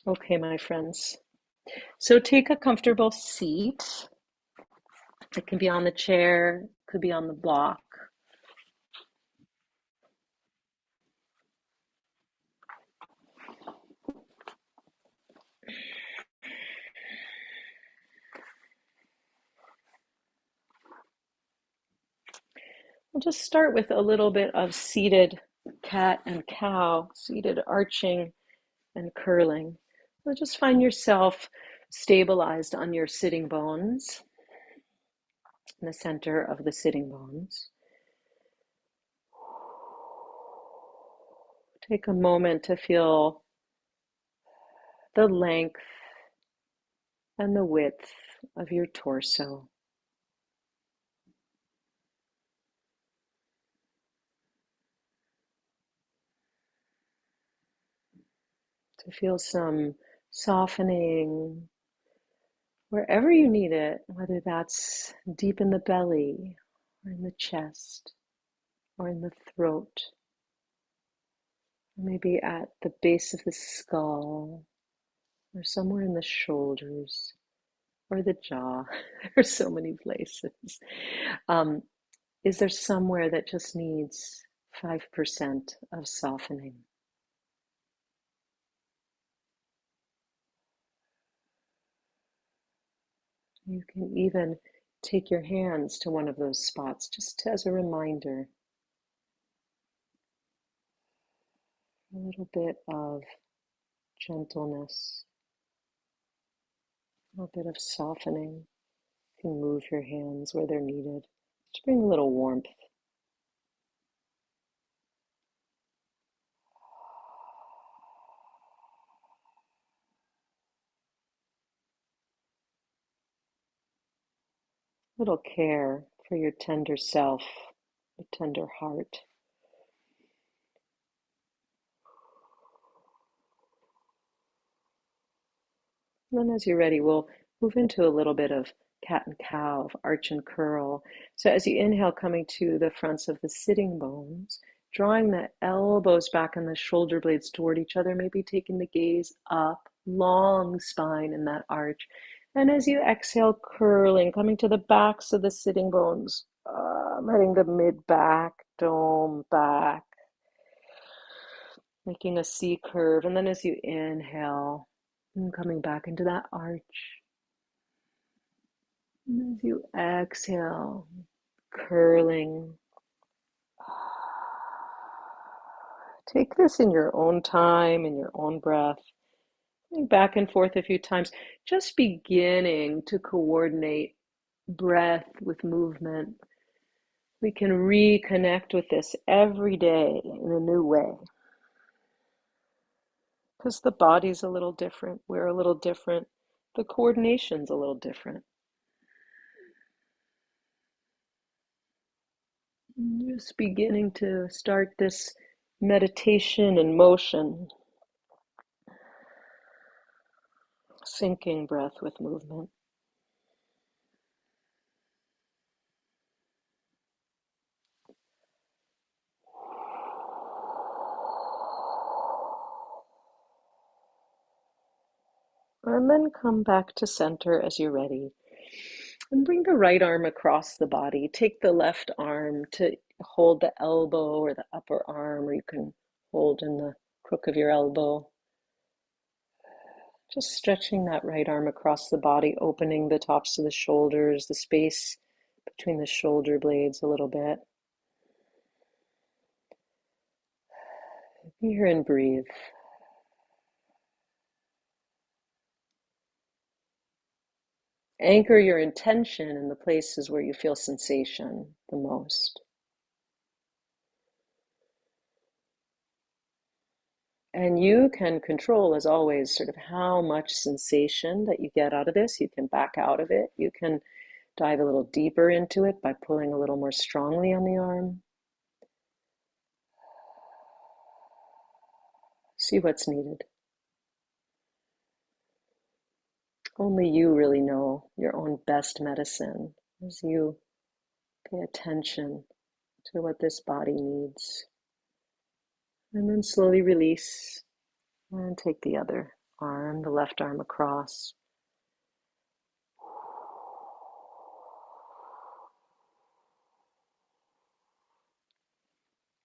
Okay, my friends. So take a comfortable seat. It can be on the chair, could be on the block. We'll just start with a little bit of seated cat and cow, seated arching and curling. So just find yourself stabilized on your sitting bones, in the center of the sitting bones. Take a moment to feel the length and the width of your torso. To feel some softening wherever you need it, whether that's deep in the belly or in the chest or in the throat, or maybe at the base of the skull or somewhere in the shoulders or the jaw. There are so many places. Um, is there somewhere that just needs 5% of softening? You can even take your hands to one of those spots just as a reminder. A little bit of gentleness, a little bit of softening. You can move your hands where they're needed to bring a little warmth. A little care for your tender self, your tender heart. And then as you're ready, we'll move into a little bit of cat and cow, of arch and curl. So as you inhale, coming to the fronts of the sitting bones, drawing the elbows back and the shoulder blades toward each other, maybe taking the gaze up, long spine in that arch. And as you exhale, curling, coming to the backs of the sitting bones, letting the mid back, dome back, making a C curve. And then as you inhale, and coming back into that arch. And as you exhale, curling. Take this in your own time, in your own breath. Back and forth a few times, just beginning to coordinate breath with movement. We can reconnect with this every day in a new way. Because the body's a little different, we're a little different, the coordination's a little different. Just beginning to start this meditation and motion, syncing breath with movement. And then come back to center as you're ready. And bring the right arm across the body. Take the left arm to hold the elbow or the upper arm, or you can hold in the crook of your elbow. Just stretching that right arm across the body, opening the tops of the shoulders, the space between the shoulder blades a little bit. Be here and breathe. Anchor your intention in the places where you feel sensation the most. And you can control, as always, sort of how much sensation that you get out of this. You can back out of it. You can dive a little deeper into it by pulling a little more strongly on the arm. See what's needed. Only you really know your own best medicine as you pay attention to what this body needs. And then slowly release and take the other arm, the left arm across.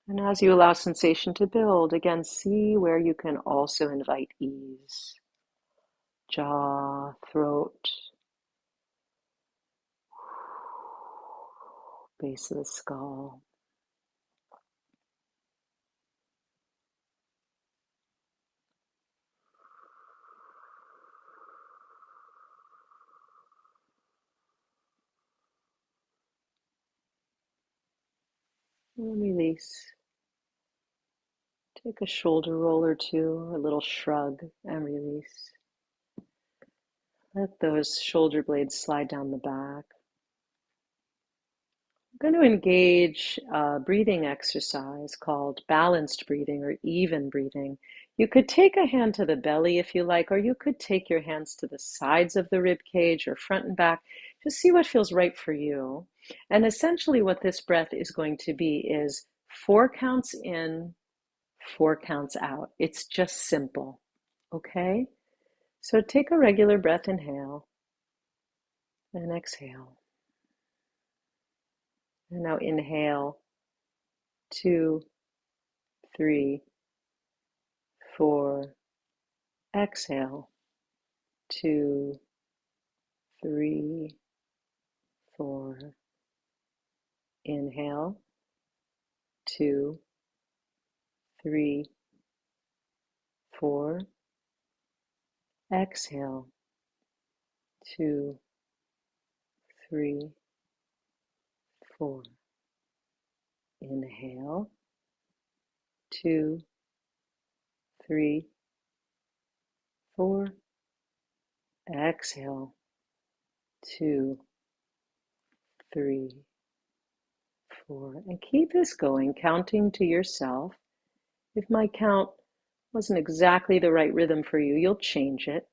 And as you allow sensation to build, again, see where you can also invite ease. Jaw, throat, base of the skull. And release. Take a shoulder roll or two, a little shrug, and release. Let those shoulder blades slide down the back. I'm going to engage a breathing exercise called balanced breathing or even breathing. You could take a hand to the belly if you like, or you could take your hands to the sides of the rib cage or front and back. Just see what feels right for you. And essentially what this breath is going to be is 4 counts in, 4 counts out. It's just simple, okay? So take a regular breath, inhale and exhale. And now inhale, 2, 3, 4. Exhale, 2, 3, 4. Inhale, 2, 3, 4. Exhale, 2, 3, 4. Inhale, 2, 3, 4. Exhale, 2, 3, 4. And keep this going, counting to yourself. If my count wasn't exactly the right rhythm for you, you'll change it.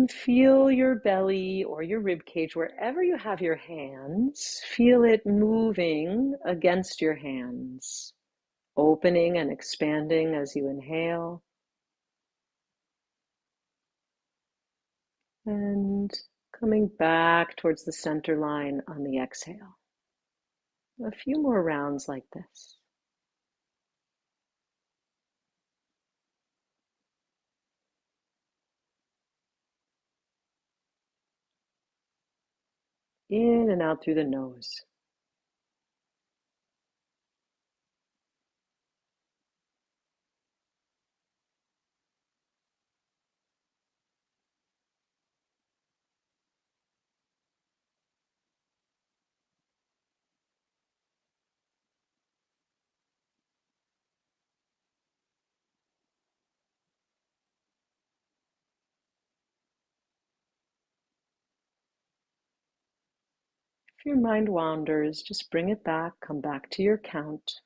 Feel your belly or your rib cage, wherever you have your hands. Feel it moving against your hands, opening and expanding as you inhale, and coming back towards the center line on the exhale. A few more rounds like this. In and out through the nose. If your mind wanders, just bring it back, come back to your count.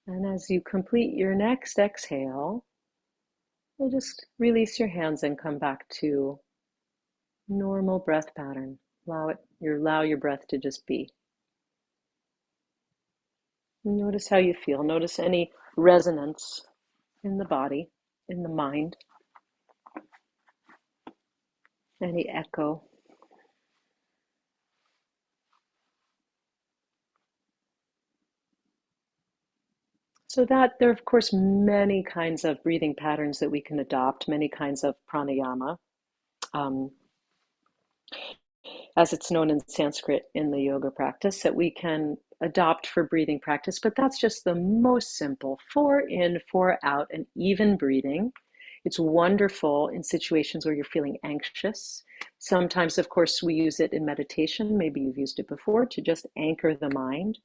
And as you complete your next exhale, you'll just release your hands and come back to normal breath pattern. Allow your breath to just be. Notice how you feel. Notice any resonance in the body, in the mind, any echo. So that there are, of course, many kinds of breathing patterns that we can adopt, many kinds of pranayama. Um, as it's known in Sanskrit in the yoga practice, that we can adopt for breathing practice, but that's just the most simple. 4 in, 4 out, and even breathing. It's wonderful in situations where you're feeling anxious. Sometimes, of course, we use it in meditation. Maybe you've used it before to just anchor the mind.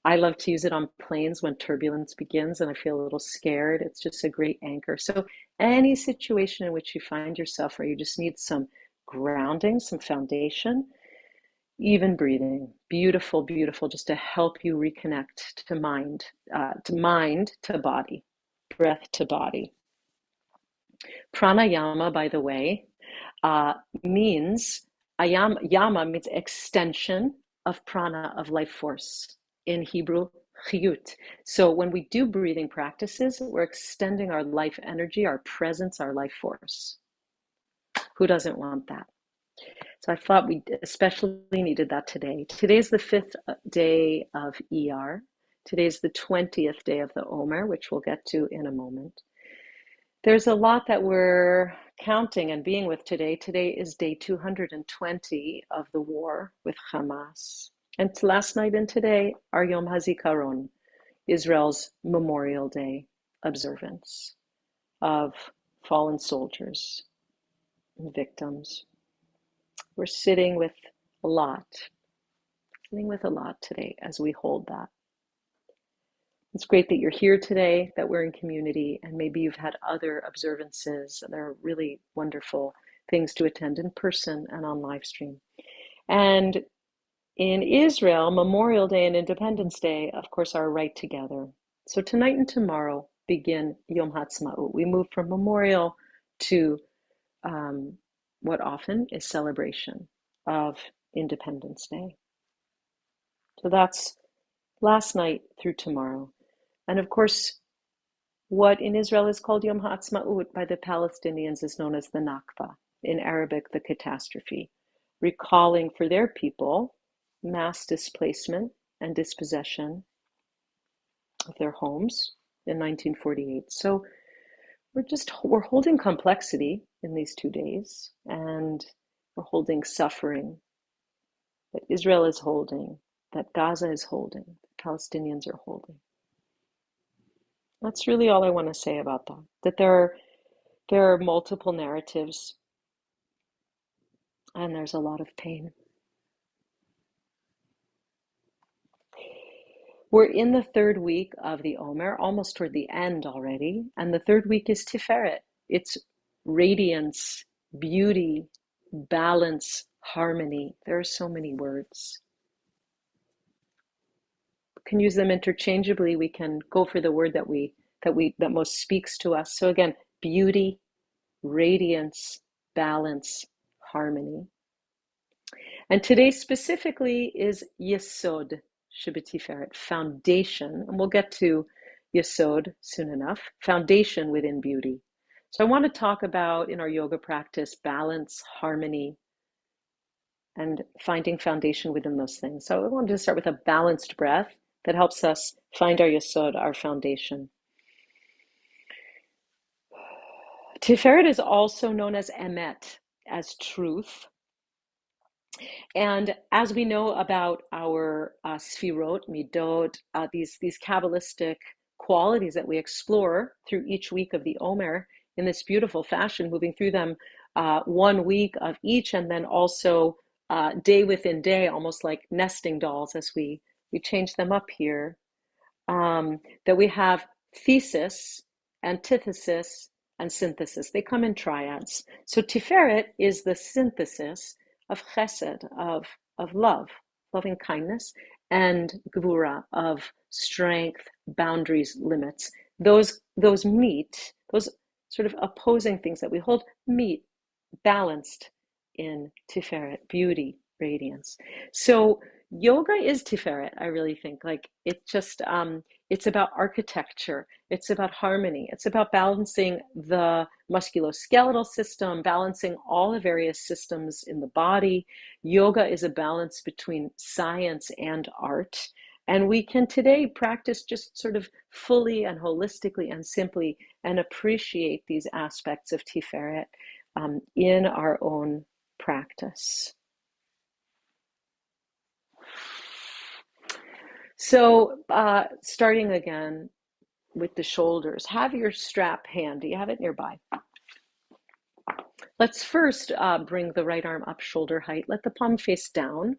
I love to use it on planes when turbulence begins and I feel a little scared. It's just a great anchor. So any situation in which you find yourself where you just need some grounding, some foundation, even breathing, beautiful, beautiful, just to help you reconnect to mind, to body, breath to body. Pranayama, by the way, uh, means yama means extension of prana, of life force. In Hebrew, chiyut. So when we do breathing practices, we're extending our life energy, our presence, our life force. Who doesn't want that? So I thought we especially needed that today. Today's the 5th day of ER. Today's the 20th day of the Omer, which we'll get to in a moment. There's a lot that we're counting and being with today. Today is day 220 of the war with Hamas. And last night and today are Yom HaZikaron, Israel's Memorial Day observance of fallen soldiers and victims. We're sitting with a lot today as we hold that. It's great that you're here today, that we're in community, and maybe you've had other observances. They're really wonderful things to attend in person and on live stream. And in Israel, Memorial Day and Independence Day, of course, are right together. So tonight and tomorrow begin Yom Ha'atzmaut. We move from memorial to what often is celebration of Independence Day. So that's last night through tomorrow. And of course, what in Israel is called Yom Ha'atzmaut by the Palestinians is known as the Nakba, in Arabic, the catastrophe, recalling for their people mass displacement and dispossession of their homes in 1948. So we're holding complexity in these 2 days, and we're holding suffering that Israel is holding, that Gaza is holding, the Palestinians are holding. That's really all I want to say about that. That there are multiple narratives, and there's a lot of pain. We're in the 3rd week of the Omer, almost toward the end already, and the 3rd week is Tiferet. It's radiance, beauty, balance, harmony. There are so many words. We can use them interchangeably. We can go for the word that most speaks to us. So again, beauty, radiance, balance, harmony. And today specifically is Yesod Sheb'Tiferet, foundation, and we'll get to Yesod soon enough, foundation within beauty. So I want to talk about, in our yoga practice, balance, harmony, and finding foundation within those things. So I wanted to start with a balanced breath that helps us find our Yesod, our foundation. Tiferet is also known as Emet, as truth. And as we know about our sfirot, midot, these Kabbalistic qualities that we explore through each week of the Omer in this beautiful fashion, moving through them 1 week of each, and then also day within day, almost like nesting dolls as we change them up here, that we have thesis, antithesis, and synthesis. They come in triads. So Tiferet is the synthesis of chesed, of love, loving kindness, and gvura, of strength, boundaries, limits. Those meet, those sort of opposing things that we hold meet, balanced in Tiferet, beauty, radiance. So yoga is Tiferet, I really think. Like it's about architecture, it's about harmony, it's about balancing the musculoskeletal system, balancing all the various systems in the body. Yoga is a balance between science and art. And we can today practice just sort of fully and holistically and simply and appreciate these aspects of Tiferet in our own practice. So starting again with the shoulders, have your strap handy, have it nearby. Let's first bring the right arm up shoulder height, let the palm face down,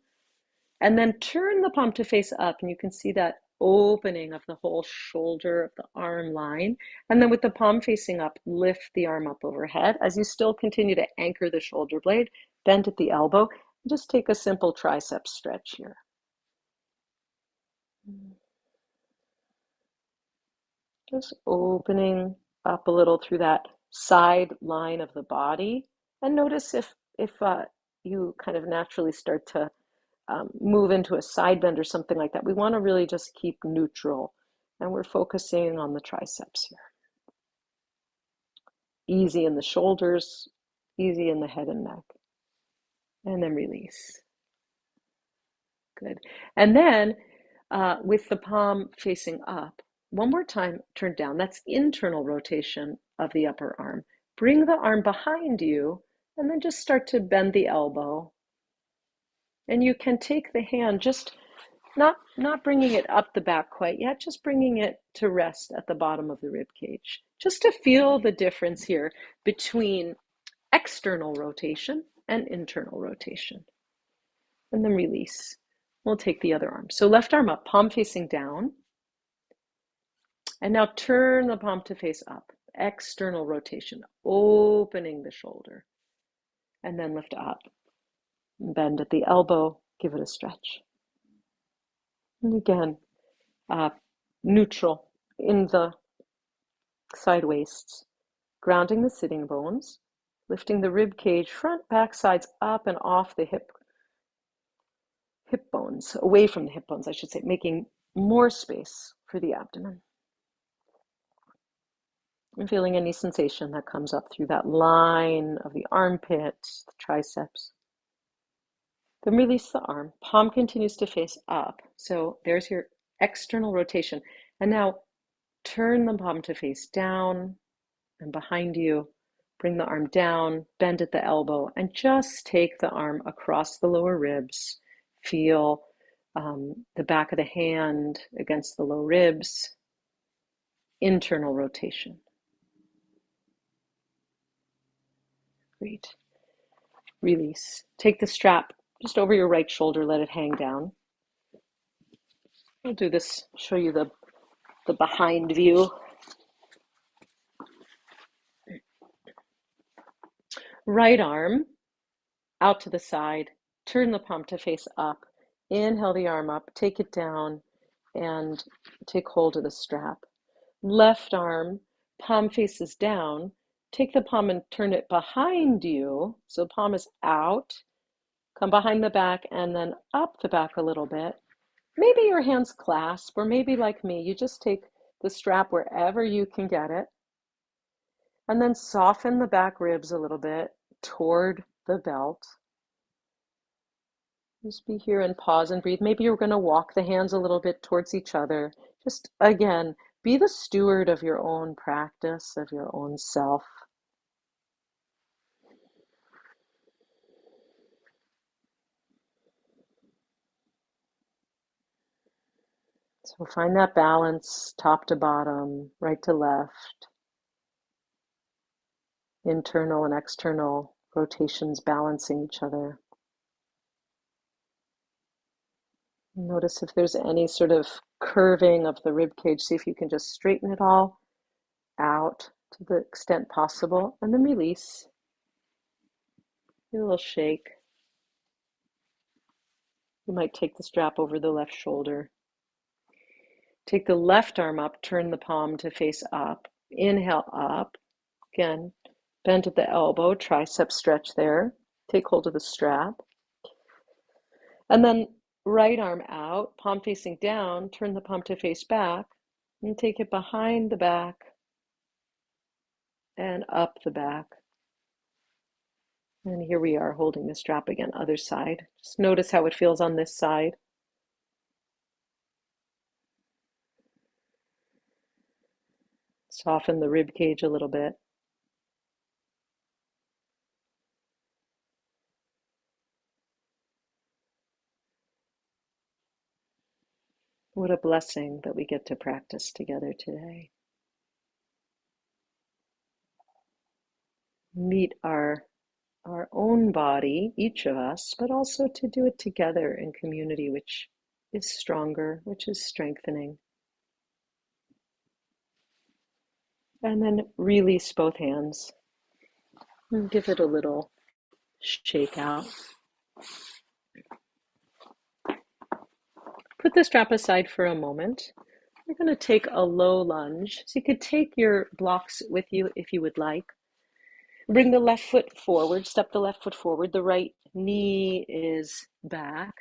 and then turn the palm to face up, and you can see that opening of the whole shoulder of the arm line. And then with the palm facing up, lift the arm up overhead as you still continue to anchor the shoulder blade, bend at the elbow. Just take a simple tricep stretch here. Just opening up a little through that side line of the body. And notice if you kind of naturally start to move into a side bend or something like that. We want to really just keep neutral. And we're focusing on the triceps here. Easy in the shoulders, easy in the head and neck. And then release. Good. And then with the palm facing up, one more time, turn down. That's internal rotation of the upper arm. Bring the arm behind you and then just start to bend the elbow. And you can take the hand, just not bringing it up the back quite yet, just bringing it to rest at the bottom of the rib cage. Just to feel the difference here between external rotation and internal rotation. And then release. We'll take the other arm. So left arm up, palm facing down. And now turn the palm to face up. External rotation, opening the shoulder. And then lift up. Bend at the elbow, give it a stretch. And again, neutral in the side waists. Grounding the sitting bones. Lifting the rib cage, front, back, sides up and off the hip bones, away from the hip bones, I should say, making more space for the abdomen. And feeling any sensation that comes up through that line of the armpit, the triceps. Then release the arm. Palm continues to face up. So there's your external rotation. And now turn the palm to face down and behind you. Bring the arm down, bend at the elbow, and just take the arm across the lower ribs. Feel the back of the hand against the low ribs. Internal rotation. Great. Release. Take the strap just over your right shoulder, let it hang down. I'll do this, show you the behind view. Right arm out to the side, turn the palm to face up. Inhale the arm up, take it down, and take hold of the strap. Left arm, palm faces down. Take the palm and turn it behind you. So palm is out. Come behind the back and then up the back a little bit. Maybe your hands clasp, or maybe like me, you just take the strap wherever you can get it. And then soften the back ribs a little bit toward the belt. Just be here and pause and breathe. Maybe you're going to walk the hands a little bit towards each other. Just, again, be the steward of your own practice, of your own self. So find that balance, top to bottom, right to left, internal and external rotations balancing each other. Notice if there's any sort of curving of the rib cage. See if you can just straighten it all out to the extent possible, and then release. A little shake. You might take the strap over the left shoulder. Take the left arm up, turn the palm to face up. Inhale up. Again, bend at the elbow, tricep stretch there. Take hold of the strap. And then right arm out, palm facing down, turn the palm to face back, and take it behind the back and up the back. And here we are holding the strap again, other side. Just notice how it feels on this side. Soften the rib cage a little bit. What a blessing that we get to practice together today. Meet our own body, each of us, but also to do it together in community, which is stronger, which is strengthening. And then release both hands and give it a little shake out. Put the strap aside for a moment. We're going to take a low lunge. So you could take your blocks with you if you would like. Bring the left foot forward, step the left foot forward. The right knee is back.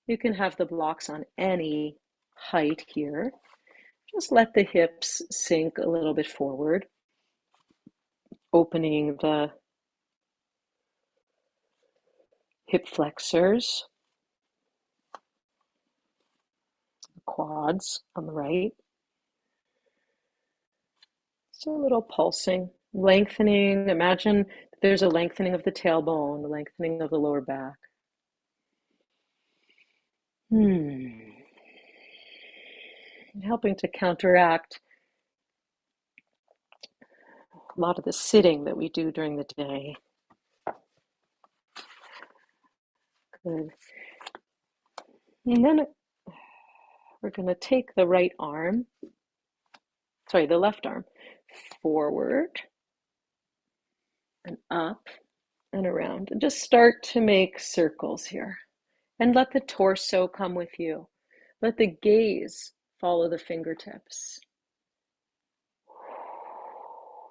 You can have the blocks on any height here. Just let the hips sink a little bit forward, opening the hip flexors, the quads on the right. Just a little pulsing, lengthening. Imagine there's a lengthening of the tailbone, a lengthening of the lower back. Helping to counteract a lot of the sitting that we do during the day. Good. And then we're going to take the left arm forward and up and around. And just start to make circles here. And let the torso come with you. Let the gaze follow the fingertips.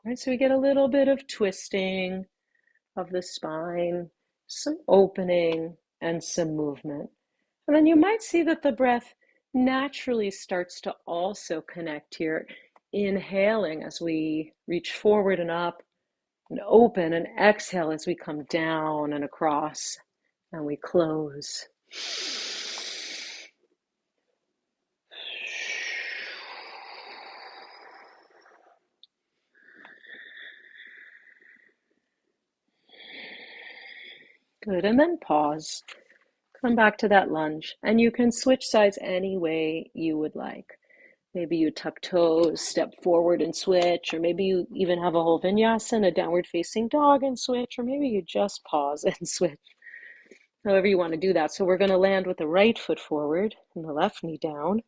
Right, so we get a little bit of twisting of the spine, some opening, and some movement. And then you might see that the breath naturally starts to also connect here, inhaling as we reach forward and up, and open, and exhale as we come down and across, and we close. Good, and then pause. Come back to that lunge, and you can switch sides any way you would like. Maybe you tuck toes, step forward and switch, or maybe you even have a whole vinyasa, a downward facing dog and switch, or maybe you just pause and switch. However you want to do that. So we're going to land with the right foot forward and the left knee down.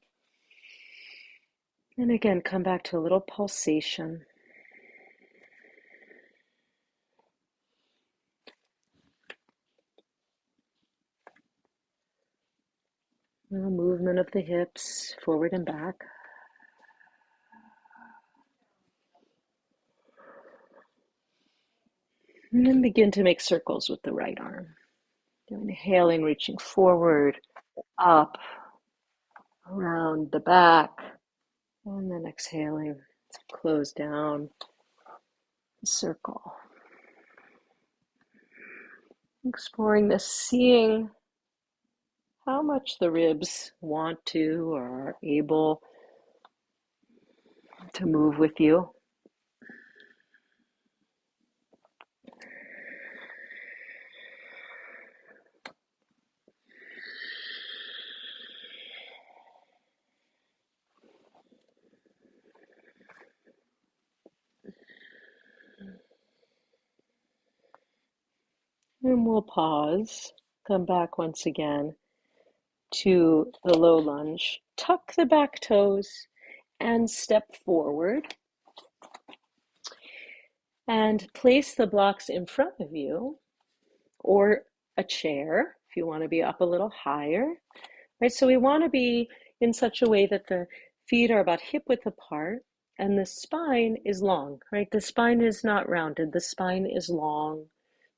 And again, come back to a little pulsation. A movement of the hips forward and back. And then begin to make circles with the right arm. Inhaling, reaching forward, up, around the back, and then exhaling to close down the circle. Exploring this, seeing how much the ribs want to or are able to move with you. And we'll pause, come back once again to the low lunge. Tuck the back toes and step forward. And place the blocks in front of you or a chair if you want to be up a little higher. Right, so we want to be in such a way that the feet are about hip width apart and the spine is long, right? The spine is not rounded, the spine is long,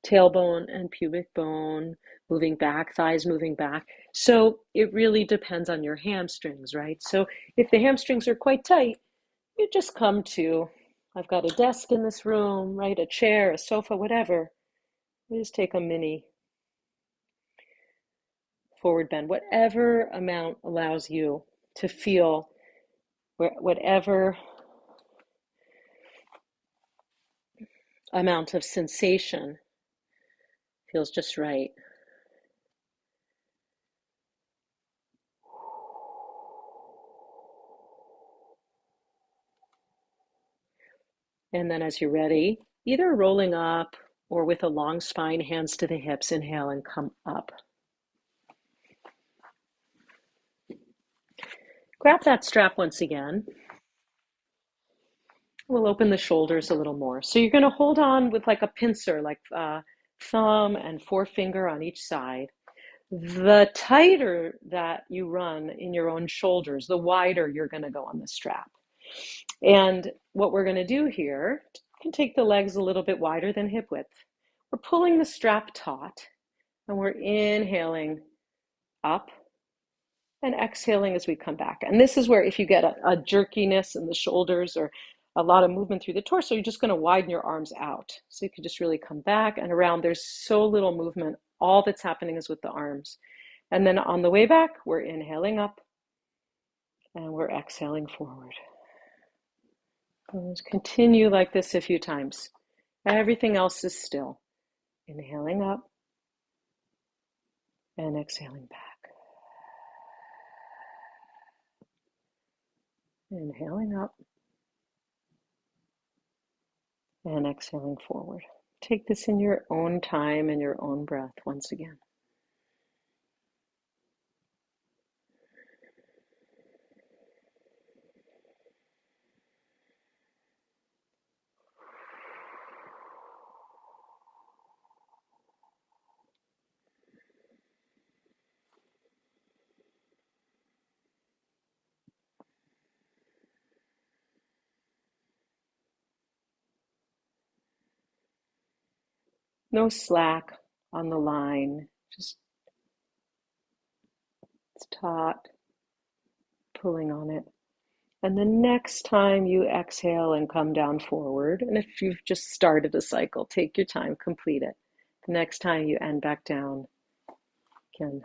tailbone and pubic bone moving back, thighs moving back. So it really depends on your hamstrings, right? So if the hamstrings are quite tight, you just come to, I've got a desk in this room, right? A chair, a sofa, whatever. You just take a mini forward bend, whatever amount allows you to feel whatever amount of sensation feels just right. And then as you're ready, either rolling up or with a long spine, hands to the hips, inhale and come up. Grab that strap once again. We'll open the shoulders a little more. So you're going to hold on with like a pincer, like thumb and forefinger on each side. The tighter that you run in your own shoulders, the wider you're going to go on the strap. And what we're going to do here, you can take the legs a little bit wider than hip width. We're pulling the strap taut, and we're inhaling up and exhaling as we come back. And this is where if you get a jerkiness in the shoulders or a lot of movement through the torso, you're just going to widen your arms out. So you can just really come back and around. There's so little movement. All that's happening is with the arms. And then on the way back, we're inhaling up and we're exhaling forward. Let's continue like this a few times. Everything else is still. Inhaling up and exhaling back. Inhaling up and exhaling forward. Take this in your own time and your own breath once again. No slack on the line, just it's taut, pulling on it. And the next time you exhale and come down forward, and if you've just started a cycle, take your time, complete it. The next time you end back down, you can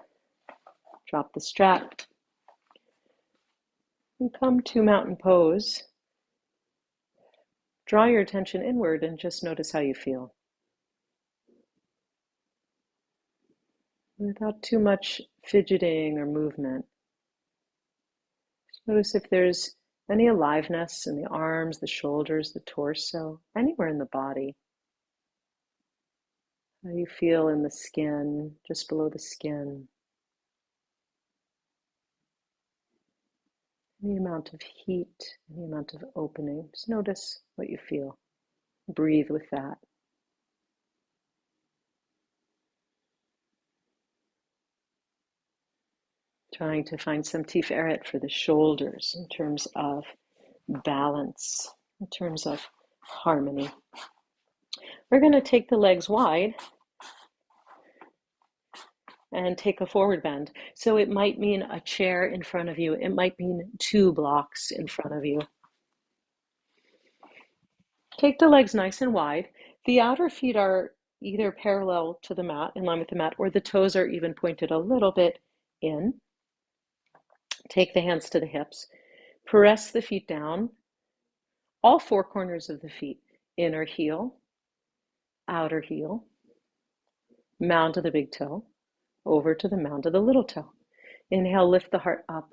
drop the strap and come to mountain pose. Draw your attention inward and just notice how you feel. Without too much fidgeting or movement. Just notice if there's any aliveness in the arms, the shoulders, the torso, anywhere in the body. How you feel in the skin, just below the skin. Any amount of heat, any amount of opening. Just notice what you feel. Breathe with that. Trying to find some tiferet for the shoulders in terms of balance, in terms of harmony. We're going to take the legs wide and take a forward bend. So it might mean a chair in front of you. It might mean 2 blocks in front of you. Take the legs nice and wide. The outer feet are either parallel to the mat, in line with the mat, or the toes are even pointed a little bit in. Take the hands to the hips. Press the feet down. All 4 corners of the feet. Inner heel, outer heel, mound of the big toe, over to the mound of the little toe. Inhale, lift the heart up.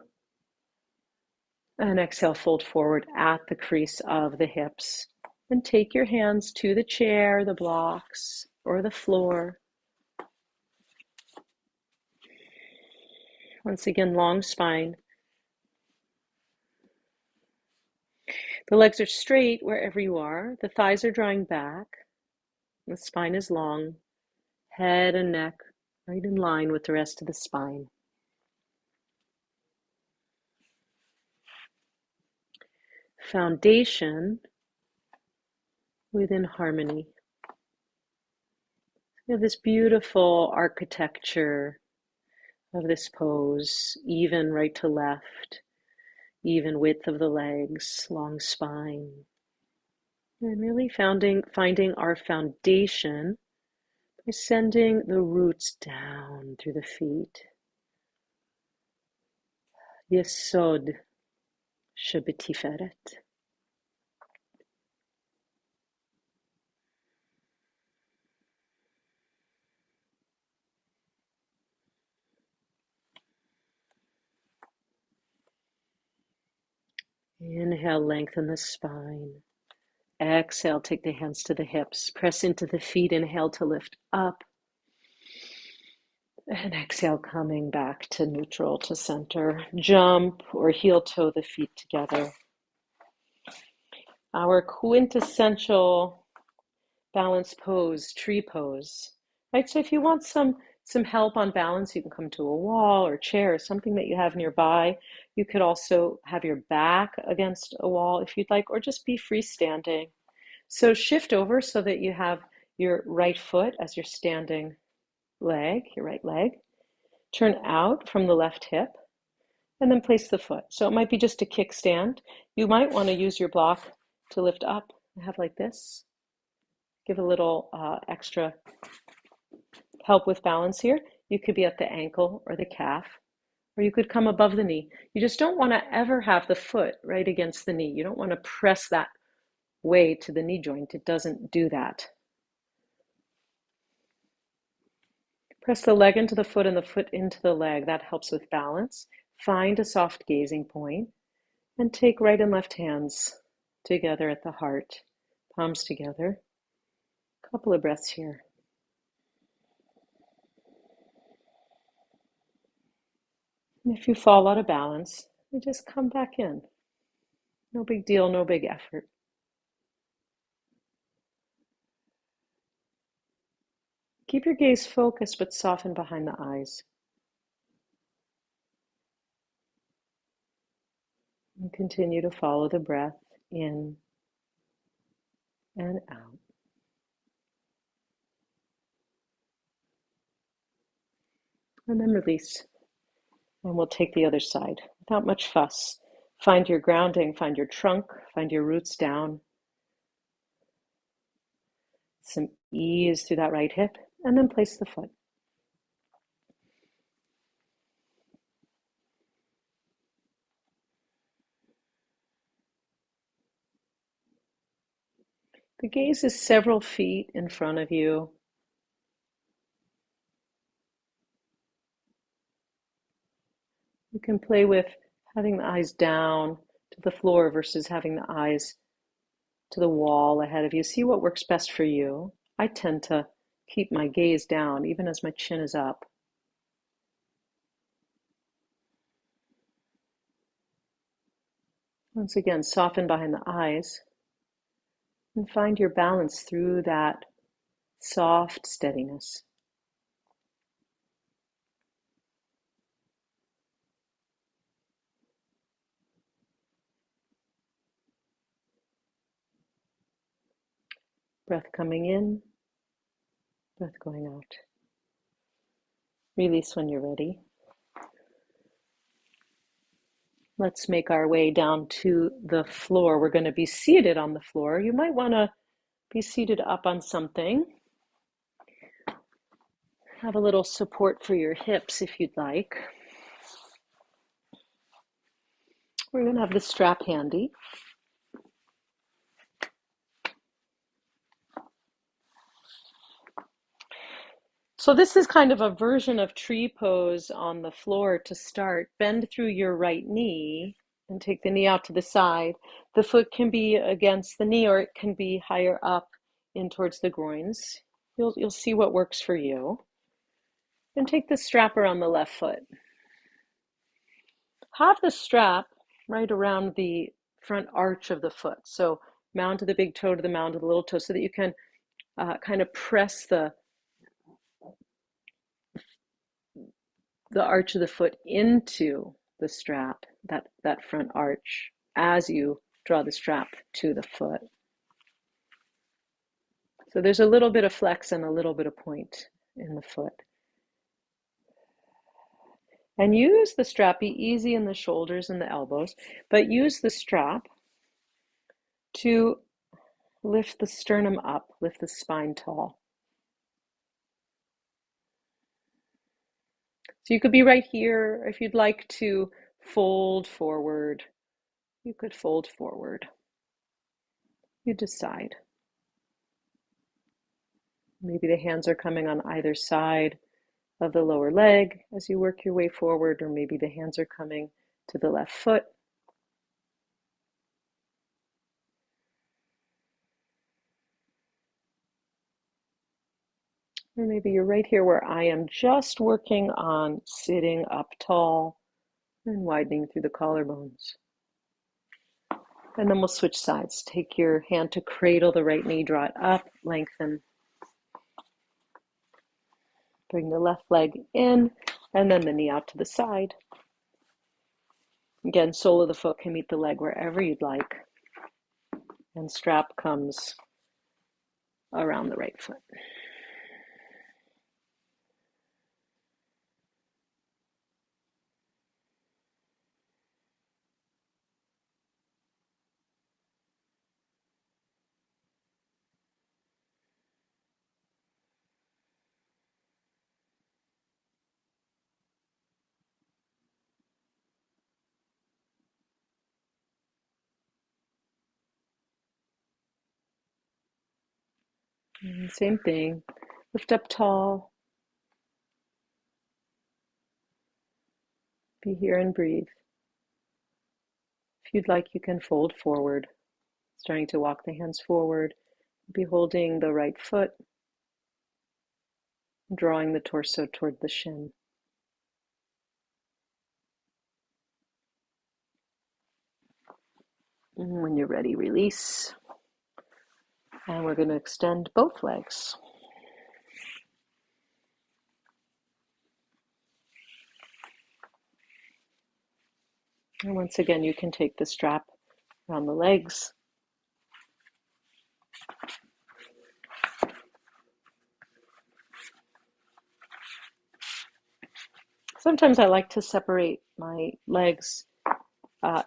And exhale, fold forward at the crease of the hips. And take your hands to the chair, the blocks, or the floor. Once again, long spine. The legs are straight wherever you are. The thighs are drawing back. The spine is long. Head and neck right in line with the rest of the spine. Foundation within harmony. You have this beautiful architecture of this pose, even right to left, even width of the legs, long spine. And really finding our foundation by sending the roots down through the feet. Yesod shebetiferet. Inhale, lengthen the spine. Exhale, take the hands to the hips. Press into the feet. Inhale to lift up. And exhale, coming back to neutral, to center. Jump or heel toe the feet together. Our quintessential balance pose, tree pose, right? So if you want some help on balance, you can come to a wall or chair or something that you have nearby. You could also have your back against a wall if you'd like, or just be freestanding. So shift over so that you have your right foot as your standing leg, your right leg. Turn out from the left hip and then place the foot. So it might be just a kickstand. You might want to use your block to lift up and have like this. Give a little extra help with balance here. You could be at the ankle or the calf, or you could come above the knee. You just don't want to ever have the foot right against the knee. You don't want to press that way to the knee joint. It doesn't do that. Press the leg into the foot and the foot into the leg. That helps with balance. Find a soft gazing point and take right and left hands together at the heart, palms together. A couple of breaths here. And if you fall out of balance, you just come back in. No big deal, no big effort. Keep your gaze focused but soften behind the eyes. And continue to follow the breath in and out. And then release. And we'll take the other side without much fuss. Find your grounding, find your trunk, find your roots down. Some ease through that right hip, and then place the foot. The gaze is several feet in front of you. You can play with having the eyes down to the floor versus having the eyes to the wall ahead of you. See what works best for you. I tend to keep my gaze down even as my chin is up. Once again, soften behind the eyes and find your balance through that soft steadiness. Breath coming in, breath going out. Release when you're ready. Let's make our way down to the floor. We're going to be seated on the floor. You might want to be seated up on something. Have a little support for your hips if you'd like. We're going to have the strap handy. So this is kind of a version of tree pose on the floor to start. Bend through your right knee and take the knee out to the side. The foot can be against the knee or it can be higher up in towards the groins. You'll see what works for you. And take the strap around the left foot. Have the strap right around the front arch of the foot. So mound to the big toe to the mound to the little toe so that you can kind of press the arch of the foot into the strap, that front arch, as you draw the strap to the foot. So there's a little bit of flex and a little bit of point in the foot. And use the strap, be easy in the shoulders and the elbows, but use the strap to lift the sternum up, lift the spine tall. So you could be right here. If you'd like to fold forward, you could fold forward. You decide. Maybe the hands are coming on either side of the lower leg as you work your way forward, or maybe the hands are coming to the left foot. Or maybe you're right here where I am, just working on sitting up tall and widening through the collarbones. And then we'll switch sides. Take your hand to cradle the right knee, draw it up, lengthen. Bring the left leg in, and then the knee out to the side. Again, sole of the foot can meet the leg wherever you'd like. And strap comes around the right foot. And same thing. Lift up tall. Be here and breathe. If you'd like, you can fold forward, starting to walk the hands forward. Be holding the right foot, drawing the torso toward the shin. And when you're ready, release. And we're going to extend both legs. And once again, you can take the strap around the legs. Sometimes I like to separate my legs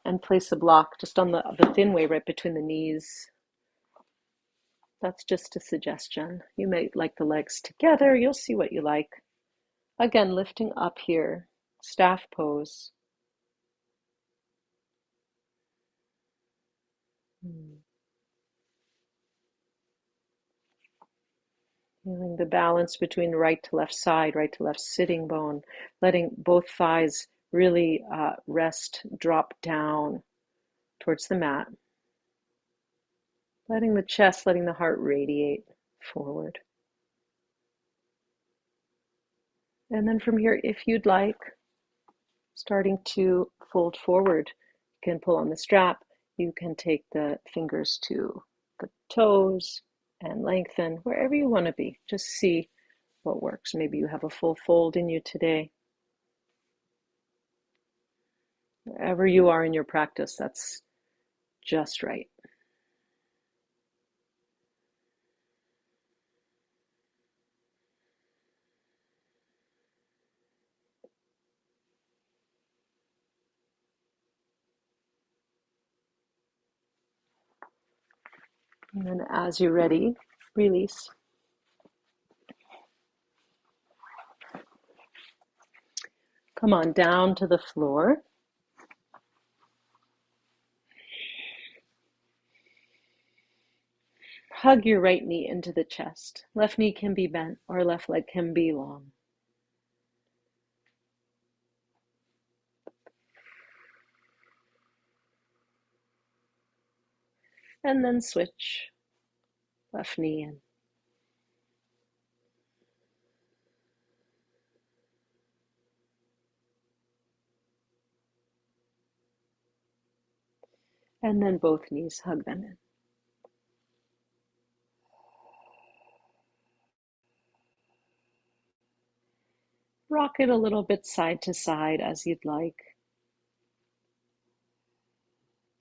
and place a block just on the thin way right between the knees. That's just a suggestion. You may like the legs together. You'll see what you like. Again, lifting up here, staff pose. Feeling the balance between right to left side, right to left sitting bone, letting both thighs really rest, drop down towards the mat. Letting the chest, letting the heart radiate forward. And then from here, if you'd like, starting to fold forward. You can pull on the strap. You can take the fingers to the toes and lengthen wherever you want to be. Just see what works. Maybe you have a full fold in you today. Wherever you are in your practice, that's just right. And then as you're ready, release. Come on down to the floor. Hug your right knee into the chest. Left knee can be bent or left leg can be long. And then switch. Left knee in. And then both knees, hug them in. Rock it a little bit side to side as you'd like.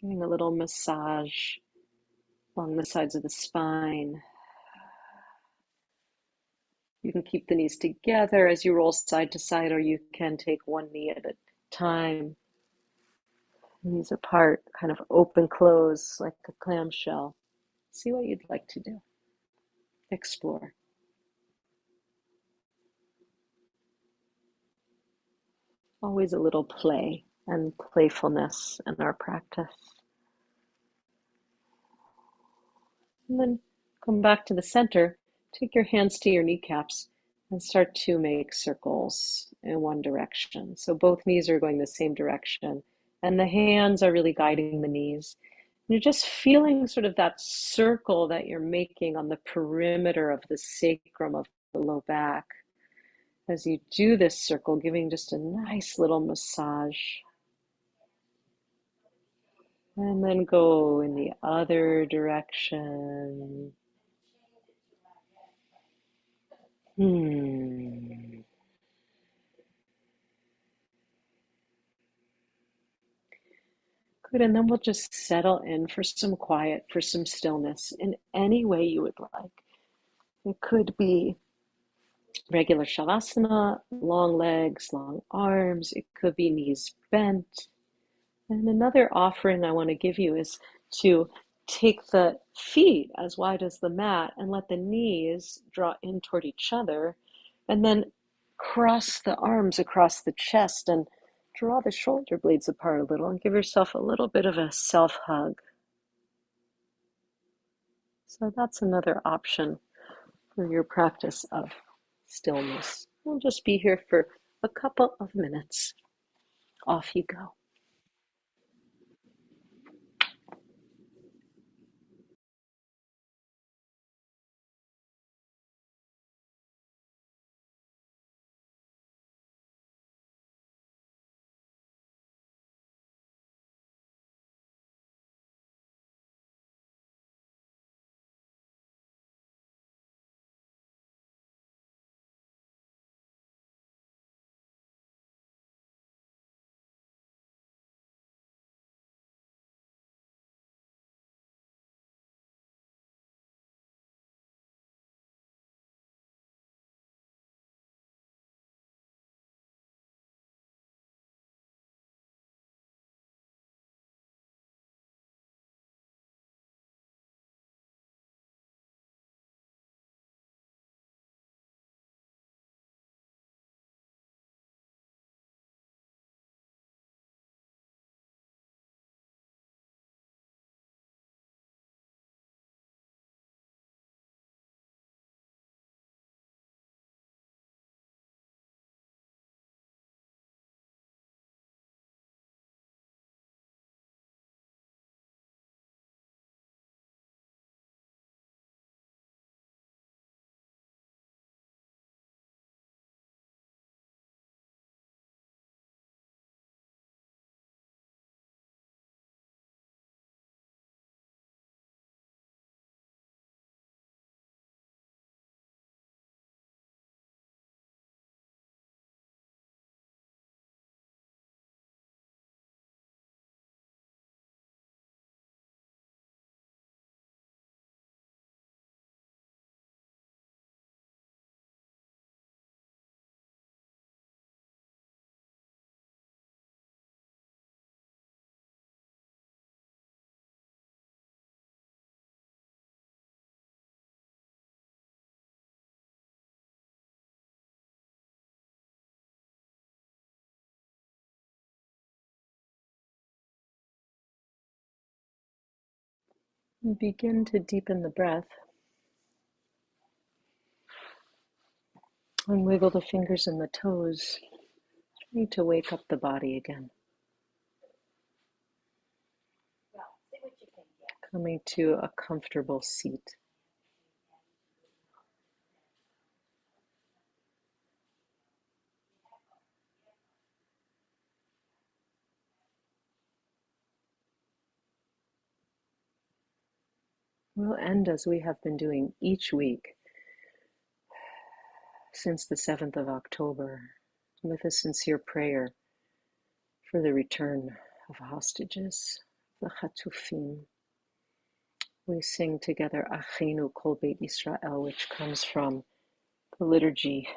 Giving a little massage along the sides of the spine. You can keep the knees together as you roll side to side, or you can take one knee at a time. Knees apart, kind of open, close, like a clamshell. See what you'd like to do. Explore. Always a little play and playfulness in our practice. And then come back to the center. Take your hands to your kneecaps and start to make circles in one direction. So both knees are going the same direction, and the hands are really guiding the knees. You're just feeling sort of that circle that you're making on the perimeter of the sacrum of the low back as you do this circle, giving just a nice little massage. And then go in the other direction. Good, and then we'll just settle in for some quiet, for some stillness in any way you would like. It could be regular shavasana, long legs, long arms. It could be knees bent. And another offering I want to give you is to take the feet as wide as the mat and let the knees draw in toward each other, and then cross the arms across the chest and draw the shoulder blades apart a little and give yourself a little bit of a self-hug. So that's another option for your practice of stillness. We'll just be here for a couple of minutes. Off you go. Begin to deepen the breath and wiggle the fingers and the toes. Trying to wake up the body again. Coming to a comfortable seat. We'll end as we have been doing each week since the 7th of October with a sincere prayer for the return of hostages, the Chatufim. We sing together Achenu Cultivate Israel, which comes from the liturgy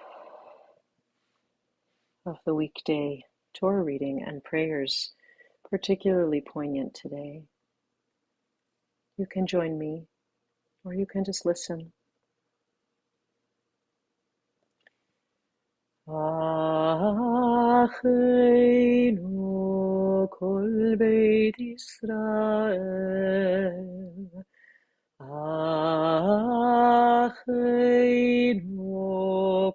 of the weekday Torah reading and prayers, particularly poignant today. You can join me, or you can just listen. Achenu kol beit Yisrael, Achenu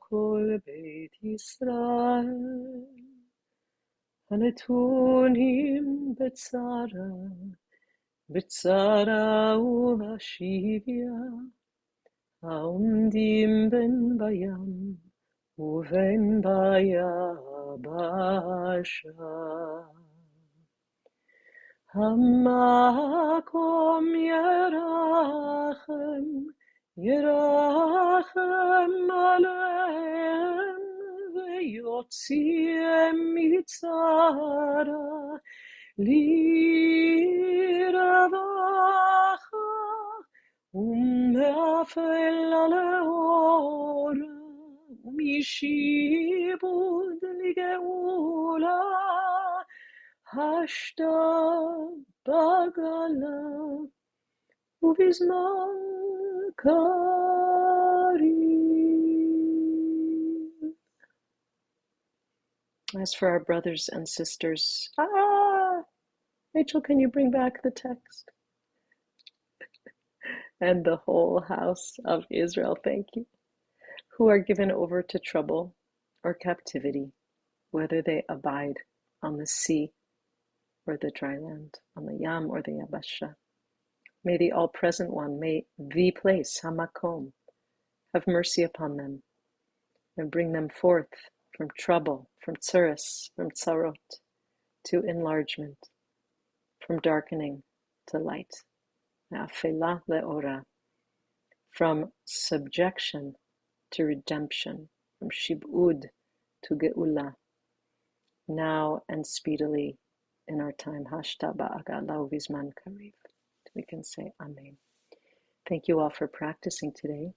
kol beit Yisrael, הנתונים בצרה ובשביה, העומדים בין בים ובין ביבשה. המקום ירחם, ירחם עליהם, ויוציאם מצרה לרווחה, ומאפלה לאורה, ומשעבוד לגאולה, השתה בגלה ובזמן קריב. As for our brothers and sisters, Rachel, can you bring back the text? And the whole house of Israel, thank you, who are given over to trouble or captivity, whether they abide on the sea or the dry land, on the Yam or the Yabasha. May the all-present one, may the place, Hamakom, have mercy upon them and bring them forth from trouble, from tsuris, from tsarot, to enlargement, from darkening to light, me'afela le'ora, from subjection to redemption, from shib'ud to ge'ula, now and speedily in our time. Hashta ba'agala uvizman kariv. We can say Amen. Thank you all for practicing today.